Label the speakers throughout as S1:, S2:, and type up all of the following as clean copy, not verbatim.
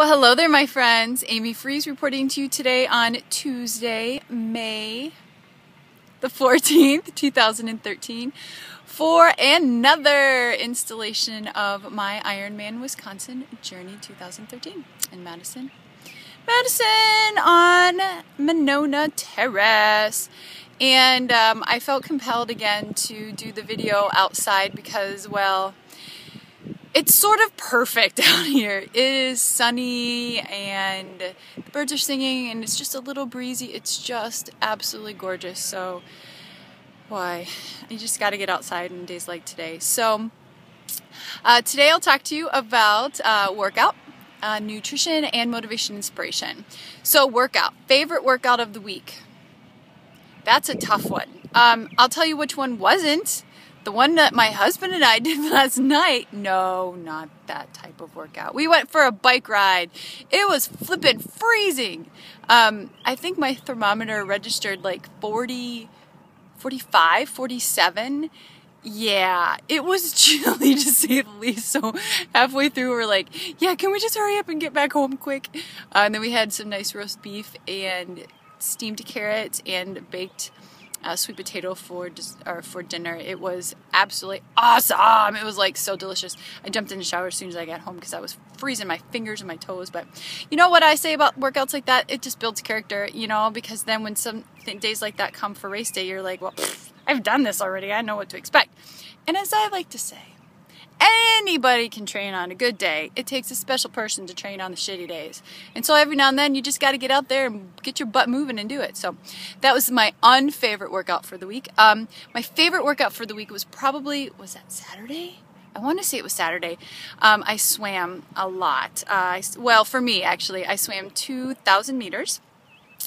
S1: Well, hello there, my friends. Amy Friese reporting to you today on Tuesday, May the 14th, 2013, for another installation of my Ironman, Wisconsin Journey 2013 in Madison on Monona Terrace. And I felt compelled again to do the video outside because, well, it's sort of perfect out here. It is sunny and the birds are singing and it's just a little breezy. It's just absolutely gorgeous. So, why? You just got to get outside on days like today. So, today I'll talk to you about workout, nutrition, and motivation inspiration. So, workout. Favorite workout of the week? That's a tough one. I'll tell you which one wasn't. The one that my husband and I did last night, no, not that type of workout. We went for a bike ride. It was flippin' freezing. I think my thermometer registered like 40, 45, 47. Yeah, it was chilly to say the least. So halfway through we're like, yeah, can we just hurry up and get back home quick? And then we had some nice roast beef and steamed carrots and baked sweet potato for dinner. It was absolutely awesome. It was like so delicious. I jumped in the shower as soon as I got home because I was freezing my fingers and my toes. But you know what I say about workouts like that? It just builds character, you know, because then when some days like that come for race day, you're like, well, I've done this already. I know what to expect. And as I like to say, anybody can train on a good day. It takes a special person to train on the shitty days. And so every now and then you just got to get out there and get your butt moving and do it. So that was my unfavorite workout for the week. My favorite workout for the week was probably, was that Saturday? I want to say it was Saturday. I swam a lot. Well, for me, actually, I swam 2,000 meters.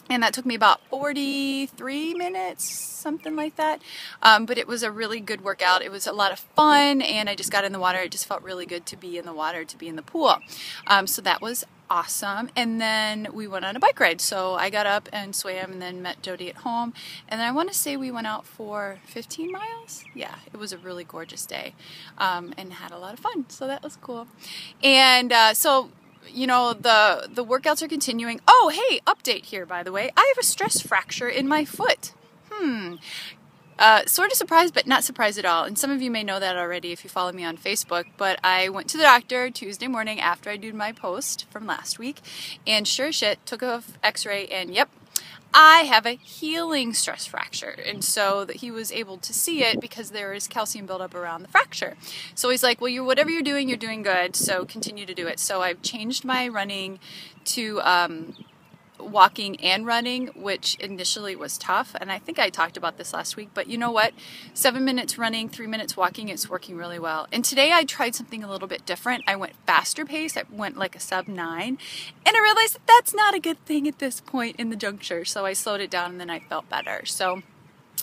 S1: And that took me about 43 minutes, something like that. But it was a really good workout. It was a lot of fun, and I just got in the water. It just felt really good to be in the water, to be in the pool. So that was awesome. And then we went on a bike ride. So I got up and swam and then met Jody at home. And then I want to say we went out for 15 miles. Yeah, it was a really gorgeous day and had a lot of fun. So that was cool. And so, you know, the workouts are continuing. Oh, hey, update here, by the way. I have a stress fracture in my foot. Sort of surprised, but not surprised at all. And some of you may know that already if you follow me on Facebook. But I went to the doctor Tuesday morning after I did my post from last week. And sure as shit, took a x-ray and yep, I have a healing stress fracture. And so that he was able to see it because there is calcium buildup around the fracture. So he's like, well, whatever you're doing good. So continue to do it. So I've changed my running to walking and running, which initially was tough. And I think I talked about this last week, but you know what? 7 minutes running, 3 minutes walking, it's working really well. And today I tried something a little bit different. I went faster pace. I went like a sub 9, and I realized that that's not a good thing at this point in the juncture. So I slowed it down and then I felt better. So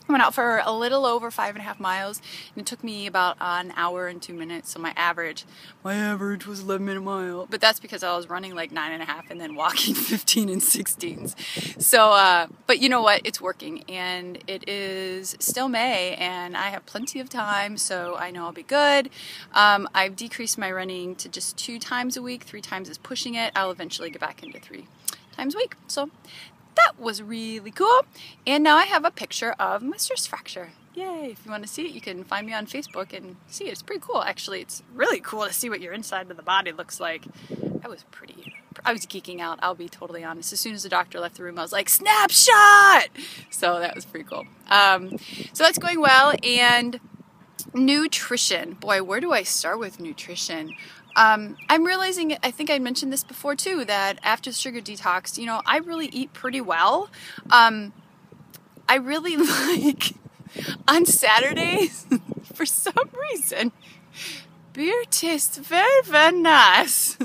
S1: I went out for a little over 5.5 miles, and it took me about an hour and 2 minutes. So my average was 11 minutes a mile, but that's because I was running like 9.5 and then walking 15 and 16s. So, but you know what? It's working, and it is still May, and I have plenty of time, so I know I'll be good. I've decreased my running to just 2 times a week. 3 times is pushing it. I'll eventually get back into 3 times a week. So that was really cool. And now I have a picture of my stress fracture. Yay! If you want to see it, you can find me on Facebook and see it. It's pretty cool, actually. It's really cool to see what your inside of the body looks like. I was geeking out, I'll be totally honest. As soon as the doctor left the room, I was like, snapshot! So that was pretty cool. So that's going well. And nutrition. Boy, where do I start with nutrition? I'm realizing, I think I mentioned this before too, that after the sugar detox, you know, I really eat pretty well. I really like, on Saturdays, for some reason, beer tastes very, very nice.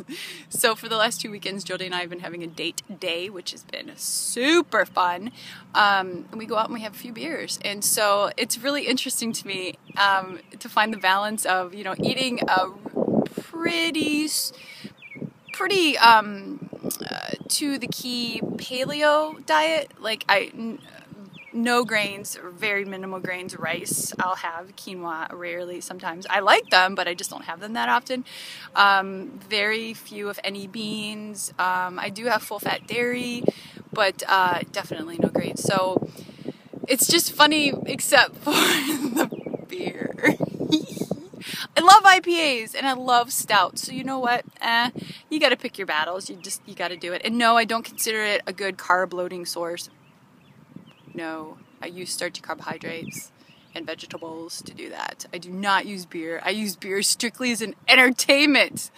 S1: So for the last 2 weekends, Jody and I have been having a date day, which has been super fun. And we go out and we have a few beers. And so it's really interesting to me to find the balance of, you know, eating a pretty to the key paleo diet. Like no grains, or very minimal grains, rice. I'll have quinoa rarely, sometimes. I like them, but I just don't have them that often. Very few, if any, beans. I do have full-fat dairy, but definitely no grains. So it's just funny, except for the beer. I love IPAs and I love stouts. So you know what? You got to pick your battles. You got to do it. And no, I don't consider it a good carb loading source. No, I use starchy carbohydrates and vegetables to do that. I do not use beer. I use beer strictly as an entertainment.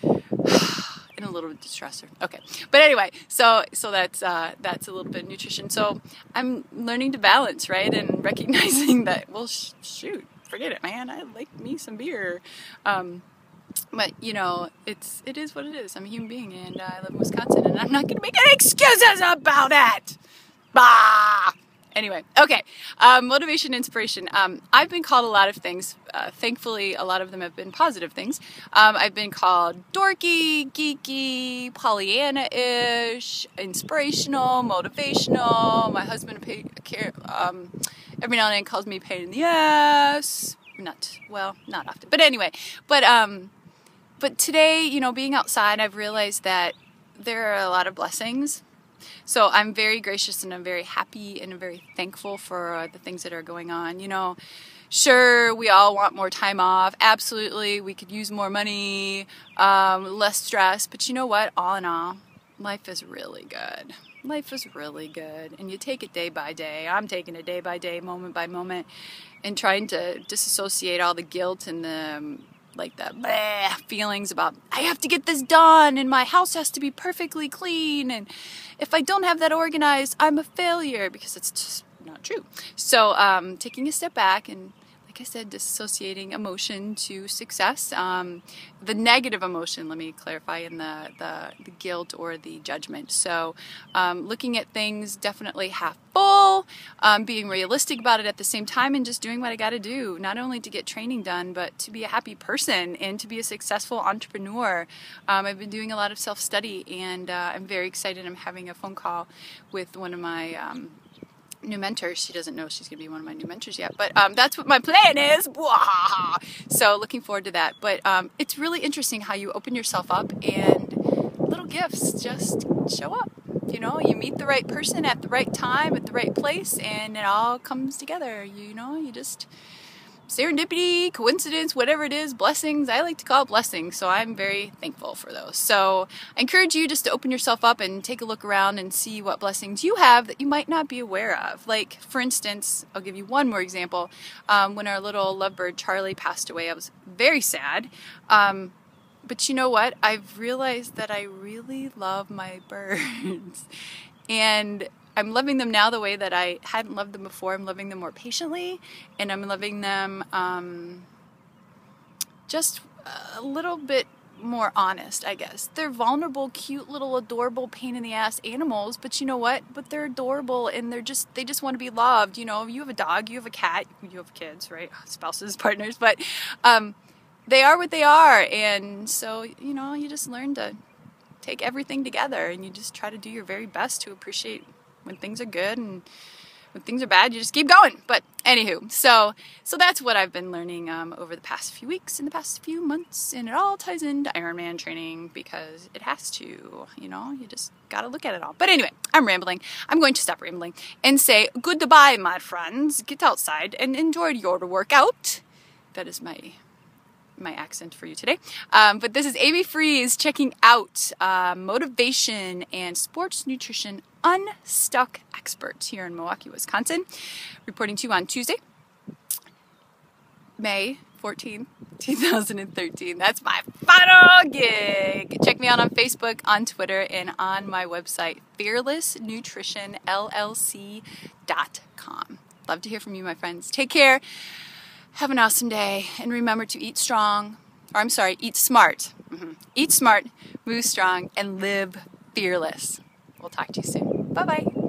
S1: And a little bit distressor. Okay, but anyway, so that's a little bit of nutrition. So I'm learning to balance, right, and recognizing that, well, shoot, forget it, man. I like me some beer. But you know, it is what it is. I'm a human being, and I live in Wisconsin, and I'm not going to make any excuses about it. Bah! Anyway, okay, motivation, inspiration. I've been called a lot of things. Thankfully, a lot of them have been positive things. I've been called dorky, geeky, Pollyanna-ish, inspirational, motivational. My husband every now and then calls me pain in the ass. Not often, but anyway. But today, you know, being outside, I've realized that there are a lot of blessings. So I'm very gracious and I'm very happy and I'm very thankful for the things that are going on. You know, sure, we all want more time off. Absolutely, we could use more money, less stress. But you know what? All in all, life is really good. Life is really good. And you take it day by day. I'm taking it day by day, moment by moment, and trying to disassociate all the guilt and the feelings about, I have to get this done and my house has to be perfectly clean, and if I don't have that organized, I'm a failure, because it's just not true. So taking a step back and, like I said, disassociating emotion to success, the negative emotion, let me clarify, in the guilt or the judgment. So looking at things definitely half full, being realistic about it at the same time, and just doing what I got to do, not only to get training done, but to be a happy person and to be a successful entrepreneur. I've been doing a lot of self-study, and I'm very excited. I'm having a phone call with one of my new mentors. She doesn't know she's going to be one of my new mentors yet, but that's what my plan is. So looking forward to that. But it's really interesting how you open yourself up and little gifts just show up. You know, you meet the right person at the right time, at the right place, and it all comes together. You know, you just, serendipity, coincidence, whatever it is, blessings. I like to call it blessings, so I'm very thankful for those. So I encourage you just to open yourself up and take a look around and see what blessings you have that you might not be aware of. Like, for instance, I'll give you one more example. When our little lovebird Charlie passed away, I was very sad. But you know what? I've realized that I really love my birds. And I'm loving them now the way that I hadn't loved them before. I'm loving them more patiently, and I'm loving them just a little bit more honest, I guess. They're vulnerable, cute, little adorable pain-in-the-ass animals, but you know what? But they're adorable, and they just want to be loved. You know, you have a dog, you have a cat, you have kids, right? Spouses, partners, but they are what they are, and so, you know, you just learn to take everything together, and you just try to do your very best to appreciate when things are good, and when things are bad, you just keep going. But anywho, so that's what I've been learning over the past few weeks and the past few months, and it all ties into Ironman training, because it has to, you know, you just gotta look at it all. But anyway, I'm rambling. I'm going to stop rambling and say goodbye, my friends. Get outside and enjoy your workout. That is my accent for you today. But this is Amy Friese checking out motivation and sports nutrition unstuck experts here in Milwaukee, Wisconsin. Reporting to you on Tuesday, May 14th, 2013. That's my final gig. Check me out on Facebook, on Twitter, and on my website, fearlessnutritionllc.com. Love to hear from you, my friends. Take care. Have an awesome day, and remember to eat strong, eat smart. Eat smart, move strong, and live fearless. We'll talk to you soon. Bye-bye.